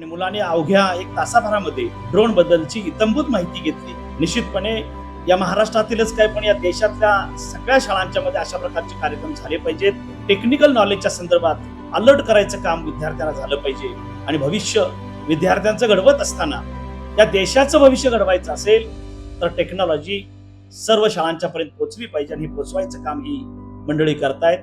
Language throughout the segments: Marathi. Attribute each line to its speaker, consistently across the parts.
Speaker 1: आणि मुलांनी अवघ्या 1 तासाभरामध्ये ड्रोन बद्दलची इत्थंभूत माहिती घेतली. निश्चितपणे या महाराष्ट्रातीलच काय पण या देशातल्या सगळ्या शाळांच्या मध्ये अशा प्रकारचे कार्यक्रम झाले पाहिजेत. टेक्निकल नॉलेजच्या संदर्भात अलर्ट करायचं काम विद्यार्थ्यांना झालं पाहिजे आणि भविष्य विद्यार्थ्यांचं घडवत असताना या देशाचं भविष्य घडवायचं असेल तर टेक्नॉलॉजी सर्व शाळांच्या पर्यंत पोहोचली पाहिजे आणि पोहोचवायचं काम ही मंडळी करतायत.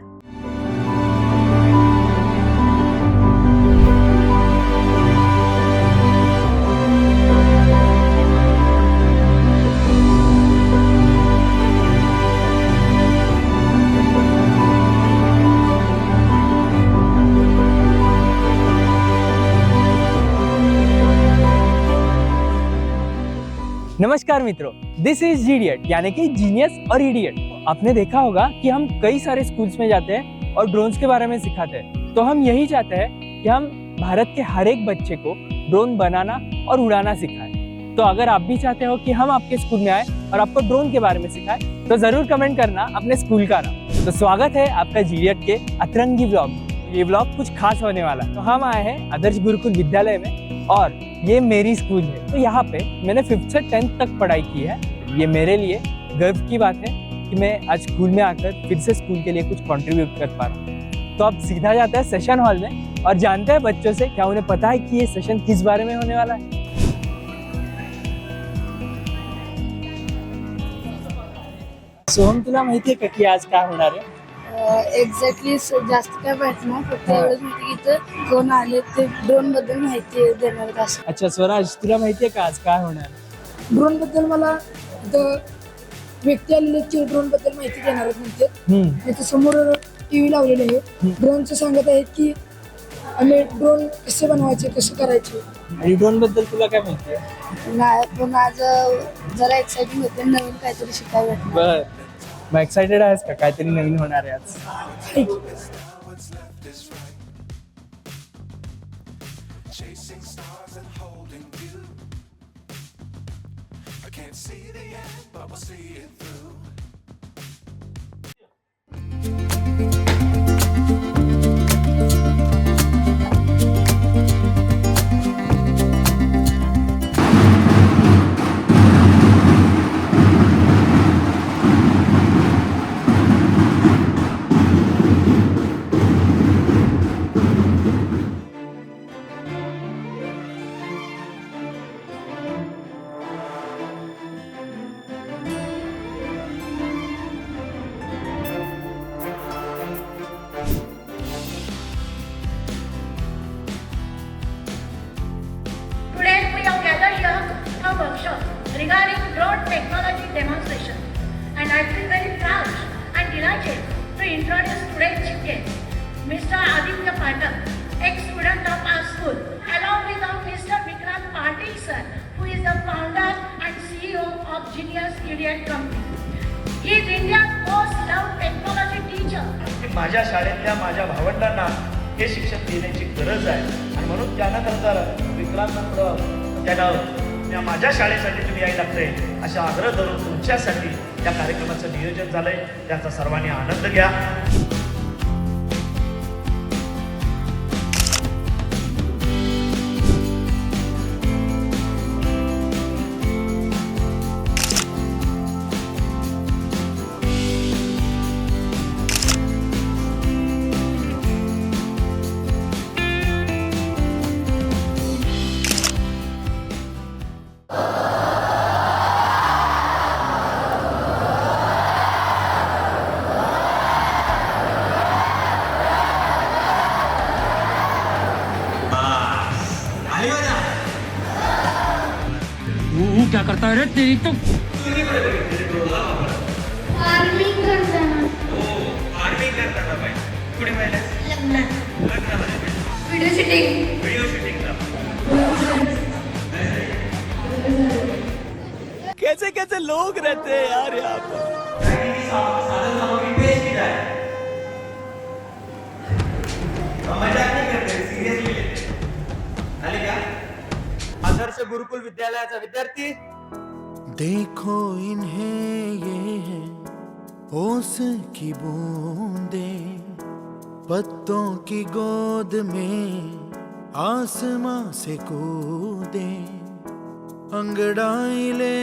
Speaker 2: नमस्कार मित्रों, दिस इज जीडियट यानी कि जीनियस और इडियट। आपने देखा होगा कि हम कई सारे स्कूल्स में जाते हैं और ड्रोन्स के बारे में सिखाते हैं। तो हम यही चाहते हैं कि हम भारत के हर एक बच्चे को ड्रोन बनाना और उड़ाना सिखाएं। तो अगर आप भी चाहते हो कि हम आपके स्कूल में आए और आपको ड्रोन के बारे में सिखाएं तो जरूर कमेंट करना अपने स्कूल का नाम। तो स्वागत है आपका जीडियट के अतरंगी व्लॉग। ये व्लॉग कुछ खास होने वाला है। तो हम आए हैं आदर्श गुरुकुल विद्यालय में और ये मेरी स्कूल है। तो यहाँ पे मैंने 5th से 10th तक पढ़ाई की है। ये मेरे लिए गर्व की बात है कि मैं आज स्कूल में आकर फिर से स्कूल के लिए कुछ कंट्रीब्यूट कर पा रहा हूँ। तो अब सीधा जाते हैं सेशन हॉल में और जानते हैं बच्चों से क्या उन्हें पता है कि ये सेशन किस बारे में होने वाला है। सोहम, तुला माहिती आहे का की आज काय होणार आहे?
Speaker 3: एक्झॅक्टली जास्त काय माहिती नाही, फक्त एवढंच माहिती की इथं कोण आले ते ड्रोन बद्दल माहिती देणार आहेत असं.
Speaker 2: अच्छा स्वराज, तुला माहिती आहे का आज काय होणार आहे?
Speaker 3: ड्रोन बद्दल मला इथं व्यक्ती आलेले की ड्रोन बद्दल माहिती देणार आहेत म्हणते. इथं समोर टीव्ही लावलेले आहे. ड्रोनचं सांगत आहेत की आम्ही ड्रोन कसे बनवायचे, कसे करायचे.
Speaker 2: आणि ड्रोन बद्दल तुला काय माहिती आहे?
Speaker 3: नाही, पण आज जरा एक्साइटिंग होते, नवीन काहीतरी शिकायला भेटणार.
Speaker 2: बर, मग एक्साइटेड आहेस का काहीतरी नवीन होणार आहे आज?
Speaker 4: Chasing stars and holding you. I can't see the end, but we'll see it through.
Speaker 5: Today we have gathered here for a workshop regarding drone technology demonstration, and I feel very proud and delighted to introduce today's chief guest, Mr. Aditya Pathak, ex-student of our school, along with our Mr. Vikrant Patil sir, who is the founder and CEO of Genius Idiot Company. He is India's most loved technology teacher.
Speaker 1: माझ्या शाळेतल्या माझ्या भावंडांना हे शिक्षण देण्याची गरज आहे आणि म्हणून त्यांना खरं तर विक्रांत त्यानं माझ्या शाळेसाठी तुम्ही यायला लागतंय अशा आग्रह धरून तुमच्यासाठी या कार्यक्रमाचं नियोजन झालंय. त्याचा सर्वांनी आनंद घ्या.
Speaker 2: क्या करता है रे तेरी तो?
Speaker 3: फार्मिंग करताना व्हिडिओ शूटिंग.
Speaker 2: कैसे कैसे लोग रहते हैं यार यहाँ पर. आदर्श गुरुकुल विद्यालयाचा विद्यार्थी.
Speaker 4: देखो इन्हें ये है ओस की बूंदे, पत्तों की गोद में आसमां से कूदे अंगड़ाई ले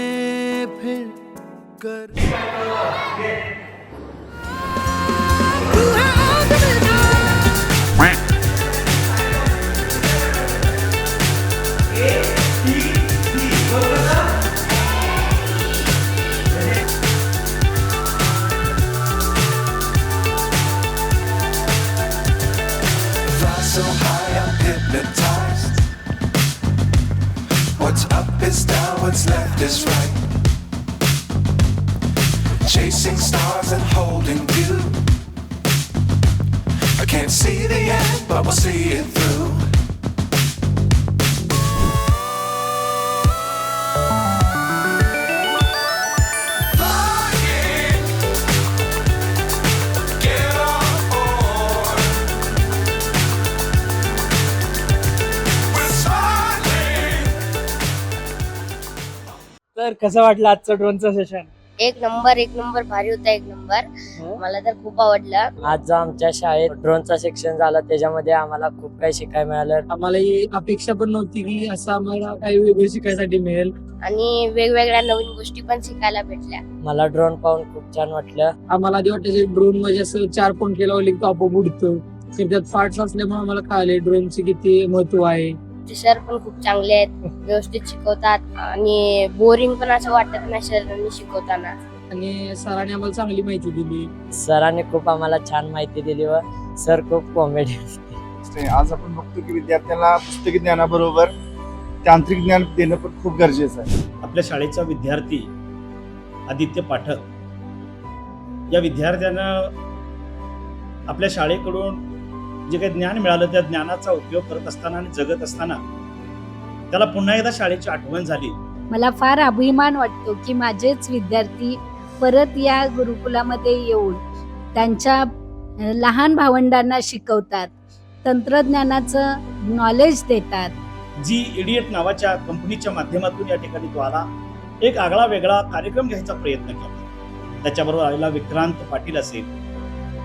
Speaker 4: फिर कर so high I'm hypnotized. What's up is down, what's left is right. Chasing stars and holding you. I can't see the end, but we'll see it through.
Speaker 2: तर कसं वाटलं आजचं ड्रोनचं सेशन?
Speaker 6: एक नंबर भारी होता. एक नंबर मला तर खूप आवडलं.
Speaker 7: आज जो आमच्या शाळेत ड्रोनचा सेक्शन झाला त्याच्यामध्ये आम्हाला खूप काही शिकायला मिळालं.
Speaker 2: आम्हाला ही अपेक्षा पण नव्हती की असं आम्हाला काही वेगळं शिकायसाठी मिळेल
Speaker 6: आणि वेगवेगळ्या नवीन गोष्टी पण शिकायला भेटल्या.
Speaker 7: मला ड्रोन पाहून खूप छान वाटलं.
Speaker 2: आम्हाला आधी वाटायचं ड्रोन म्हणजे असं 4 पंखे लावले की आपोआप उडतो, तर त्यात पार्ट्स असल्यामुळे आम्हाला कळाले ड्रोनचे किती महत्व आहे.
Speaker 6: टीचर पण खूप चांगले आहेत, व्यवस्थित शिकवतात आणि बोरिंग पण असं वाटत नाही सरांनी शिकवताना.
Speaker 2: आणि सरांनी आम्हाला चांगली माहिती दिली.
Speaker 7: सरांनी खूप आम्हाला छान माहिती दिली व सर खूप कॉमेडी.
Speaker 8: आज आपण बघतो की विद्यार्थ्यांना पुस्तकी ज्ञानाबरोबर तांत्रिक ज्ञान देणं पण खूप गरजेचं आहे.
Speaker 1: आपल्या शाळेचा विद्यार्थी आदित्य पाठक या विद्यार्थ्यानं आपल्या शाळेकडून जे काही ज्ञान मिळालं त्या ज्ञानाचा उपयोग करत असताना आणि जगत असताना त्याला पुन्हा एकदा शाळेची आठवण झाली.
Speaker 9: मला फार अभिमान वाटतो की माझेच विद्यार्थी परत या गुरुकुलामध्ये येऊन त्यांच्या लहान भावंडांना शिकवतात, तंत्रज्ञानाचं नॉलेज देतात.
Speaker 1: जी इडियट नावाच्या कंपनीच्या माध्यमातून या ठिकाणी तो आला, एक आगळा वेगळा कार्यक्रम घ्यायचा प्रयत्न केला. त्याच्याबरोबर आलेला विक्रांत पाटील असेल,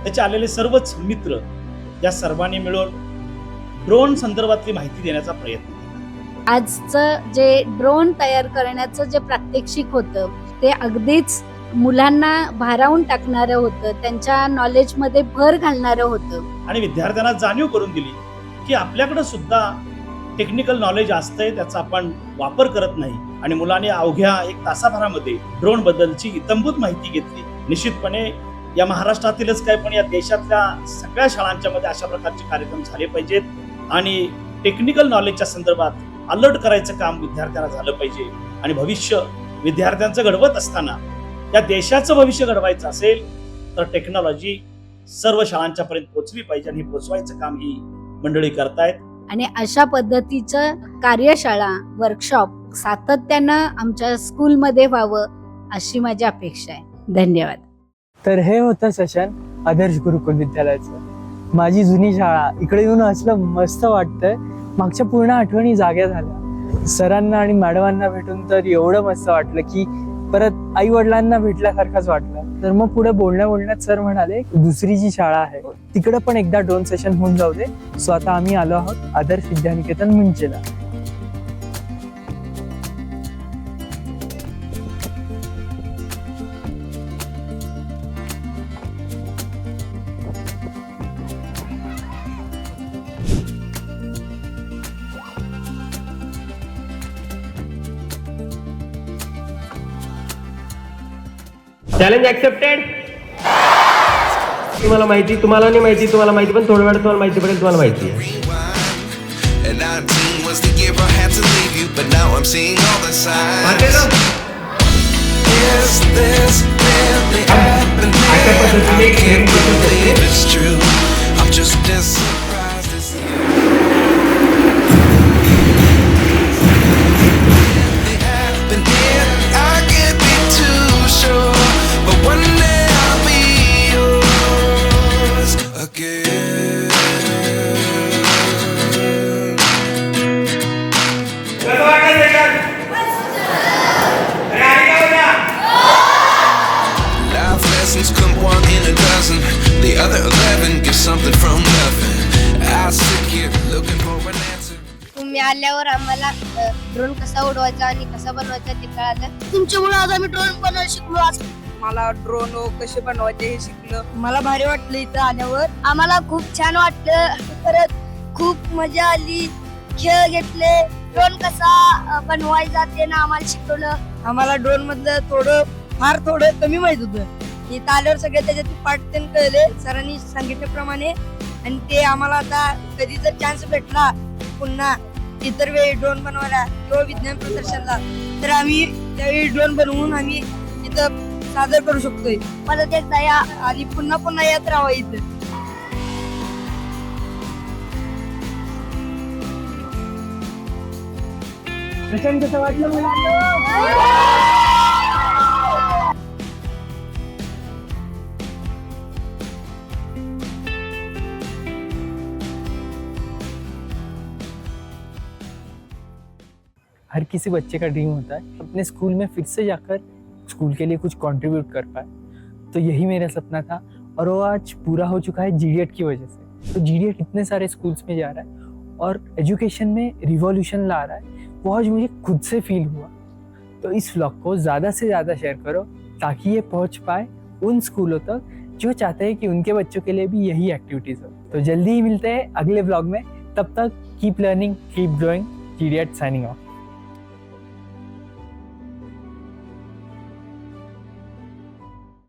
Speaker 1: त्याचे आलेले सर्वच मित्र, या सर्वांनी मिळून ड्रोन संदर्भातली माहिती देण्याचा प्रयत्न केला.
Speaker 9: आजचं जे ड्रोन तयार करण्याचं जे प्रात्यक्षिक होतं ते अगदीच मुलांना भारावून टाकणारं होतं, त्यांच्या नॉलेजमध्ये भर घालणारं होतं.
Speaker 1: आणि विद्यार्थ्यांना जाणीव करून दिली की आपल्याकडे सुद्धा टेक्निकल नॉलेज असतंय, त्याचा आपण वापर करत नाही. आणि मुलांनी अवघ्या 1 तासाभरामध्ये ड्रोन बद्दलची इत्थंभूत माहिती घेतली. निश्चितपणे या महाराष्ट्रातीलच काय पण या देशातल्या सगळ्या शाळांच्या मध्ये अशा प्रकारचे कार्यक्रम झाले पाहिजेत आणि टेक्निकल नॉलेजच्या संदर्भात अलर्ट करायचं काम विद्यार्थ्यांना झालं पाहिजे. आणि भविष्य विद्यार्थ्यांचं घडवत असताना या देशाचं भविष्य घडवायचं असेल तर टेक्नॉलॉजी सर्व शाळांच्या पर्यंत पोहोचली पाहिजे आणि पोहोचवायचं काम ही मंडळी करतायत.
Speaker 9: आणि अशा पद्धतीचं कार्यशाळा, वर्कशॉप सातत्यानं आमच्या स्कूलमध्ये व्हावं अशी माझी अपेक्षा आहे. धन्यवाद.
Speaker 2: तर हे होतं सेशन आदर्श गुरुकुल विद्यालयाचं. माझी जुनी शाळा इकडे येऊन असलं मस्त वाटतंय. मागच्या पूर्ण आठवणी जाग्या झाल्या. सरांना आणि मॅडमांना भेटून तर एवढं मस्त वाटलं की परत आई वडिलांना भेटल्यासारखंच वाटलं. तर मग पुढे बोलण्यात सर म्हणाले दुसरी जी शाळा आहे तिकडे पण एकदा ड्रोन सेशन होऊन जाऊ दे. सो आता आम्ही आलो आहोत आदर्श विद्यानिकेतन मंचेला.
Speaker 10: Challenge accepted. तुम्हाला माहिती, तुम्हाला नाही माहिती, तुम्हाला माहिती, पण थोड्या वेळात तुम्हाला माहिती पडेल. तुम्हाला माहिती आहे.
Speaker 4: And 19 was the year I had to leave you, but now I'm seeing all the signs. Is this really happening? I can't believe it's true. I'm just as surprised as you. It happened here, I can't be too sure, but one day I'll be yours again. Life lessons come one in a dozen. The other 11 get something from nothing.
Speaker 6: आल्यावर आम्हाला ड्रोन कसा उडवायचा आणि कसा बनवायचा ते कळालं.
Speaker 5: तुमच्यामुळे आज आम्ही ड्रोन बनवायला शिकलो. आज
Speaker 3: मला ड्रोन कसे बनवायचे हे शिकलं. मला भारी वाटलं इथं आल्यावर.
Speaker 6: आम्हाला खूप छान वाटलं. परत खूप मजा आली. खेळ घेतले. ड्रोन कसा बनवायचा ते ना आम्हाला शिकवलं.
Speaker 3: आम्हाला ड्रोन मधलं थोडं कमी माहित होतं. इथं आल्यावर सगळे त्याच्यात पाठ कळले सरांनी सांगितल्याप्रमाणे. आणि ते आम्हाला आता कधी जर चान्स भेटला पुन्हा इतर वेळी ड्रोन बनवायला किंवा विज्ञान प्रदर्शनला तर आम्ही त्यावेळी ड्रोन बनवून आम्ही इथं सादर करू शकतोय.
Speaker 6: परत एकदा या
Speaker 3: आणि पुन्हा येत राहावं इथं.
Speaker 2: प्रशांत कसं वाटलं मुलांना? हर किसी बच्चे का ड्रीम होता है अपने स्कूल में फिर से जाकर स्कूल के लिए कुछ कंट्रीब्यूट कर पाए. तो यही मेरा सपना था और वो आज पूरा हो चुका है जीडीएट की वजह से. तो जीडीएट इतने सारे स्कूल्स में जा रहा है और एजुकेशन में रिवॉल्यूशन ला रहा है, वो आज मुझे खुद से फील हुआ. तो इस व्लॉग को ज़्यादा से ज़्यादा शेयर करो ताकि ये पहुंच पाए उन स्कूलों तक जो चाहते हैं कि उनके बच्चों के लिए भी यही एक्टिविटीज़ हो. तो जल्दी ही मिलते हैं अगले व्लॉग में. तब तक कीप लर्निंग, कीप ग्रोइंग. जीडीएट साइनिंग ऑफ.